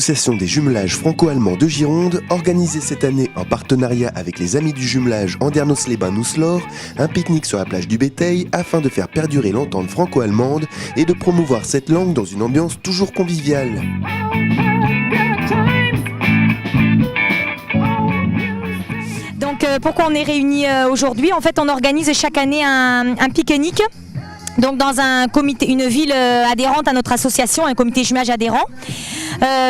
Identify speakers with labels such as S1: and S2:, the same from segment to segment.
S1: l'association des jumelages franco-allemands de Gironde, organisait cette année en partenariat avec les Amis du jumelage Andernos-les-Bains-Nousselor, un pique-nique sur la plage du Béteil afin de faire perdurer l'entente franco-allemande et de promouvoir cette langue dans une ambiance toujours conviviale.
S2: Donc pourquoi on est réunis aujourd'hui? En fait, on organise chaque année un pique-nique. Donc dans un comité, une ville adhérente à notre association, un comité jumelage adhérent.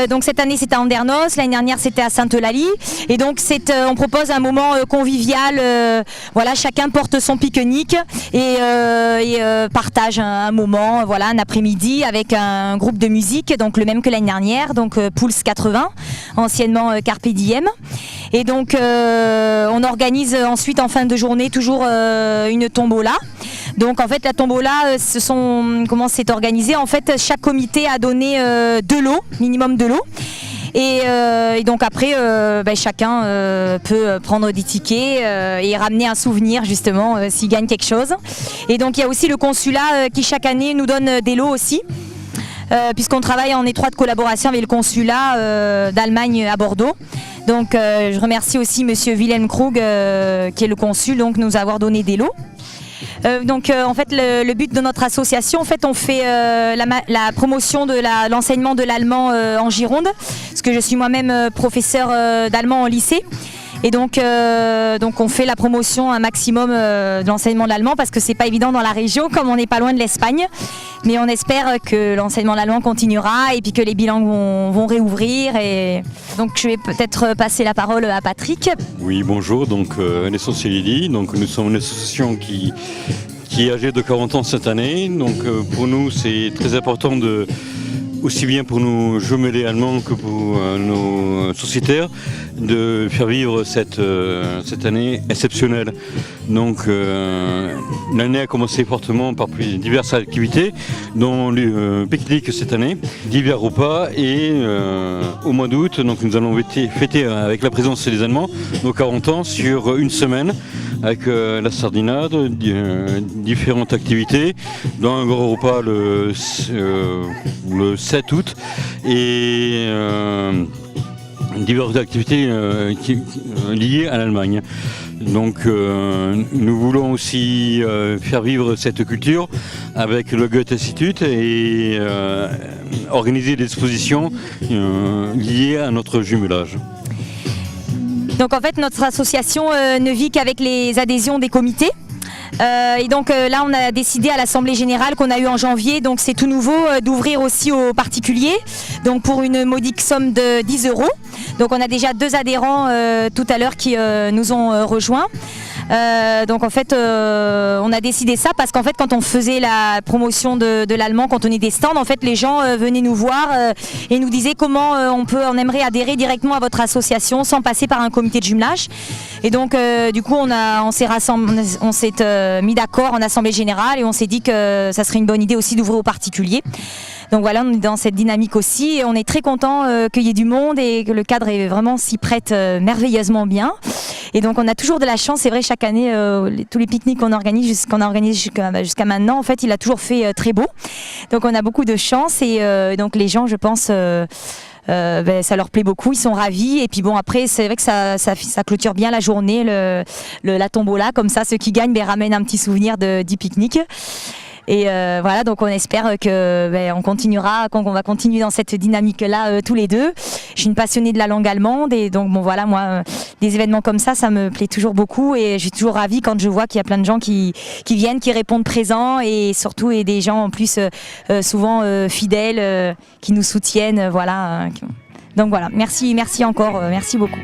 S2: Donc cette année c'était à Andernos, l'année dernière c'était à Sainte-Eulalie. Et donc on propose un moment convivial. Voilà, chacun porte son pique-nique et partage un moment, voilà, un après-midi avec un groupe de musique, donc le même que l'année dernière, donc Pulse 80, anciennement Carpe Diem. Et donc on organise ensuite en fin de journée toujours une tombola. Donc en fait la tombola, comment c'est organisé? En fait chaque comité a donné de l'eau, minimum de l'eau. Et donc après chacun peut prendre des tickets et ramener un souvenir justement s'il gagne quelque chose. Et donc il y a aussi le consulat qui chaque année nous donne des lots aussi. Puisqu'on travaille en étroite collaboration avec le consulat d'Allemagne à Bordeaux. Donc je remercie aussi monsieur Wilhelm Krug qui est le consul, donc nous avoir donné des lots. En fait le but de notre association, en fait on fait la promotion de l'enseignement de l'allemand en Gironde, parce que je suis moi-même professeur d'allemand en lycée. Et donc on fait la promotion un maximum de l'enseignement de l'allemand, parce que c'est pas évident dans la région, comme on n'est pas loin de l'Espagne. Mais on espère que l'enseignement de l'allemand continuera et puis que les bilangues vont réouvrir. Et donc je vais peut-être passer la parole à Patrick.
S3: Oui, bonjour, donc Naissance Lily. Donc nous sommes une association qui est âgée de 40 ans cette année. Donc pour nous c'est très important aussi bien pour nos jumelés allemands que pour nos sociétaires, de faire vivre cette année exceptionnelle. Donc l'année a commencé fortement par diverses activités, dont le pique-nique cette année, divers repas, et au mois d'août, donc nous allons fêter avec la présence des Allemands nos 40 ans sur une semaine, avec la sardinade, différentes activités, dont un gros repas le 7 août et diverses activités liées à l'Allemagne. Donc nous voulons aussi faire vivre cette culture avec le Goethe-Institut et organiser des expositions liées à notre jumelage.
S2: Donc en fait notre association ne vit qu'avec les adhésions des comités. Et donc là on a décidé à l'Assemblée Générale qu'on a eu en janvier, donc c'est tout nouveau, d'ouvrir aussi aux particuliers, donc pour une modique somme de 10 €. Donc on a déjà 2 adhérents tout à l'heure qui nous ont rejoints. Donc en fait on a décidé ça parce qu'en fait quand on faisait la promotion de l'allemand, quand on est des stands, en fait les gens venaient nous voir et nous disaient comment on aimerait adhérer directement à votre association sans passer par un comité de jumelage. Et donc du coup on s'est mis d'accord en assemblée générale et on s'est dit que ça serait une bonne idée aussi d'ouvrir aux particuliers. Donc voilà, on est dans cette dynamique aussi et on est très content qu'il y ait du monde et que le cadre s'y prête merveilleusement bien. Et donc on a toujours de la chance, c'est vrai, chaque année, tous les pique-niques qu'on a organisé jusqu'à maintenant, en fait il a toujours fait très beau. Donc on a beaucoup de chance et donc les gens, je pense, ça leur plaît beaucoup, ils sont ravis. Et puis bon, après c'est vrai que ça clôture bien la journée, la tombola, comme ça ceux qui gagnent ramènent un petit souvenir du pique-nique. Et voilà, donc on espère qu'on va continuer dans cette dynamique-là tous les deux. Je suis une passionnée de la langue allemande et donc bon voilà, moi des événements comme ça me plaît toujours beaucoup et je suis toujours ravie quand je vois qu'il y a plein de gens qui viennent, qui répondent présents et surtout des gens en plus souvent fidèles qui nous soutiennent, voilà. Donc voilà, merci encore, merci beaucoup.